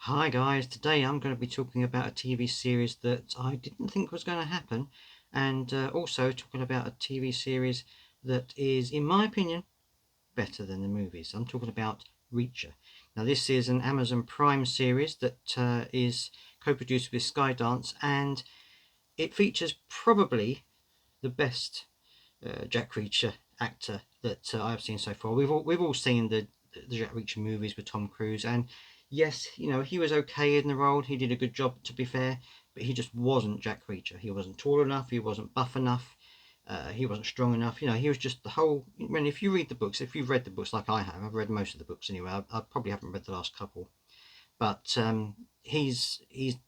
Hi guys, today I'm going to be talking about a TV series that I didn't think was going to happen, and also talking about a TV series that is, in my opinion, better than the movies. I'm talking about Reacher. Now this is an Amazon Prime series that is co-produced with Skydance, and it features probably the best Jack Reacher actor that I've seen so far. We've all seen the Jack Reacher movies with Tom Cruise, and yes, he was okay in the role. He did a good job, to be fair, but he just wasn't Jack Reacher. He wasn't tall enough. He wasn't buff enough. He wasn't strong enough. He was just the whole. When if you read the books, if you've read the books like I have, I've read most of the books anyway. I probably haven't read the last couple, but he's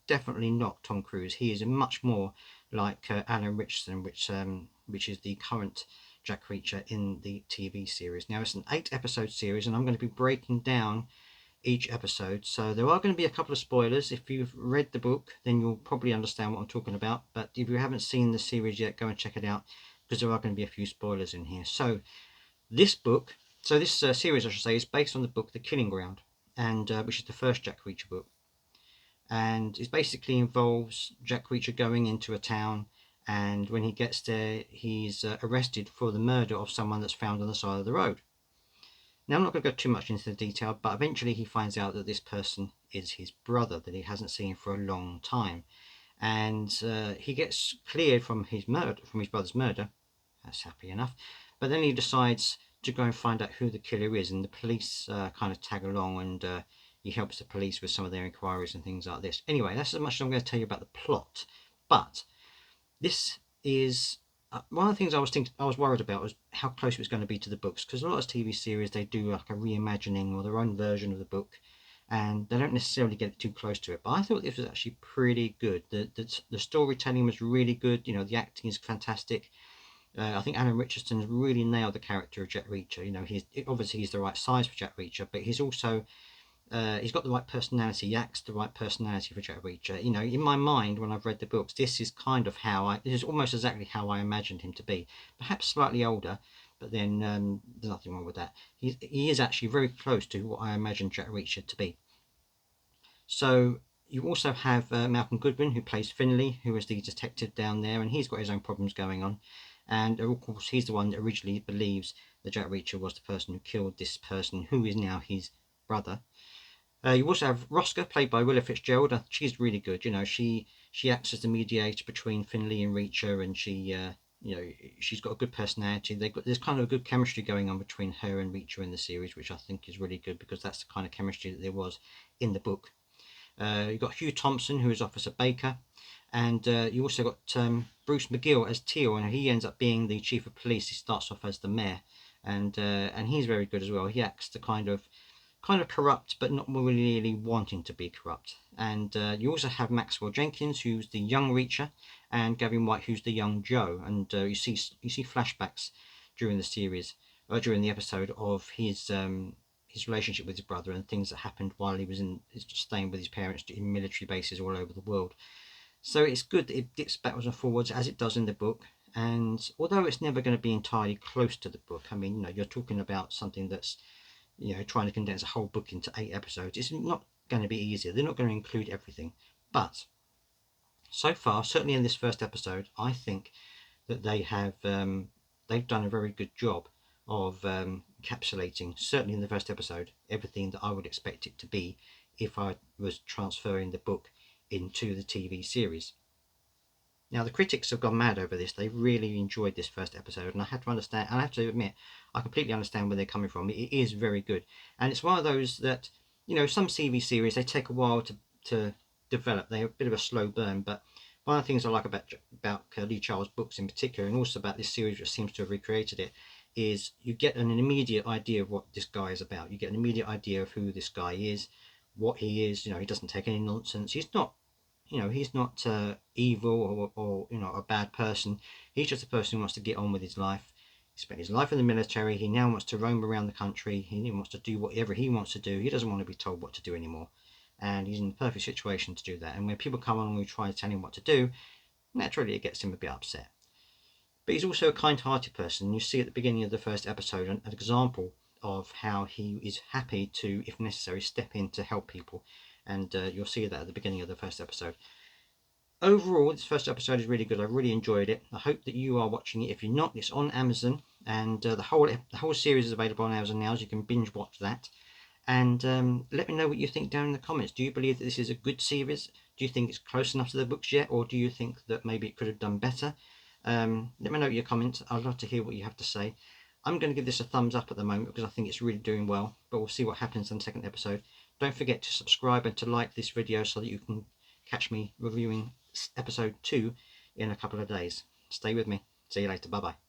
definitely not Tom Cruise. He is much more like Alan Ritchson, which is the current Jack Reacher in the TV series. Now it's an 8-episode series, and I'm going to be breaking down each episode. So there are going to be a couple of spoilers. If you've read the book, then you'll probably understand what I'm talking about. But if you haven't seen the series yet, go and check it out because there are going to be a few spoilers in here. So this book, this series, I should say, is based on the book The Killing Ground, and which is the first Jack Reacher book, and it basically involves Jack Reacher going into a town, and when he gets there, he's arrested for the murder of someone that's found on the side of the road. Now, I'm not going to go too much into the detail, but eventually he finds out that this person is his brother that he hasn't seen for a long time, and he gets cleared from his brother's murder. That's happy enough. But then he decides to go and find out who the killer is, and the police kind of tag along, and he helps the police with some of their inquiries and things like this. Anyway, that's as much as I'm going to tell you about the plot. But this is one of the things I was worried about was how close it was going to be to the books, because a lot of TV series, they do like a reimagining or their own version of the book, and they don't necessarily get too close to it. But I thought this was actually pretty good. The storytelling was really good. The acting is fantastic. I think Alan Ritchson has really nailed the character of Jack Reacher. He's the right size for Jack Reacher, but he's got the right personality. He acts the right personality for Jack Reacher. In my mind, when I've read the books, this is almost exactly how I imagined him to be. Perhaps slightly older, but then there's nothing wrong with that. He is actually very close to what I imagined Jack Reacher to be. So you also have Malcolm Goodwin, who plays Finley, who is the detective down there, and he's got his own problems going on. And of course, he's the one that originally believes that Jack Reacher was the person who killed this person, who is now his brother. You also have Roscoe, played by Willa Fitzgerald. She's really good. She acts as the mediator between Finley and Reacher, and she's got a good personality. There's kind of a good chemistry going on between her and Reacher in the series, which I think is really good because that's the kind of chemistry that there was in the book. You've got Hugh Thompson, who is Officer Baker, and you also got Bruce McGill as Teal, and he ends up being the chief of police. He starts off as the mayor, and he's very good as well. He acts the kind of corrupt, but not really wanting to be corrupt. And you also have Maxwell Jenkins, who's the young Reacher, and Gavin White, who's the young Joe. And you see flashbacks during the series, during the episode, of his relationship with his brother and things that happened while he was staying with his parents in military bases all over the world. So it's good that it dips backwards and forwards as it does in the book. And although it's never going to be entirely close to the book, I mean, you're talking about something that's trying to condense a whole book into 8 episodes. It's not going to be easier. They're not going to include everything. But so far, certainly in this first episode, I think that they've done a very good job of encapsulating, certainly in the first episode, everything that I would expect it to be if I was transferring the book into the TV series. Now, the critics have gone mad over this. They really enjoyed this first episode, and I have to admit, I completely understand where they're coming from. It is very good, and it's one of those that, some TV series, they take a while to develop. They're a bit of a slow burn, but one of the things I like about Lee Charles' books in particular, and also about this series, which seems to have recreated it, is you get an immediate idea of what this guy is about. You get an immediate idea of who this guy is, what he is. He doesn't take any nonsense. He's not evil or a bad person. He's just a person who wants to get on with his life. He spent his life in the military. He now wants to roam around the country. He wants to do whatever he wants to do. He doesn't want to be told what to do anymore, and he's in the perfect situation to do that. And when people come along and try to tell him what to do, naturally it gets him a bit upset. But he's also a kind-hearted person. You see at the beginning of the first episode an example of how he is happy to, if necessary, step in to help people. and you'll see that at the beginning of the first episode. Overall, this first episode is really good. I really enjoyed it. I hope that you are watching it. If you're not, it's on Amazon, and the whole series is available on Amazon now, so you can binge watch that. And let me know what you think down in the comments. Do you believe that this is a good series? Do you think it's close enough to the books yet, or do you think that maybe it could have done better? Let me know your comments. I'd love to hear what you have to say. I'm going to give this a thumbs up at the moment because I think it's really doing well, but we'll see what happens in the second episode. Don't forget to subscribe and to like this video so that you can catch me reviewing episode 2 in a couple of days. Stay with me. See you later. Bye bye.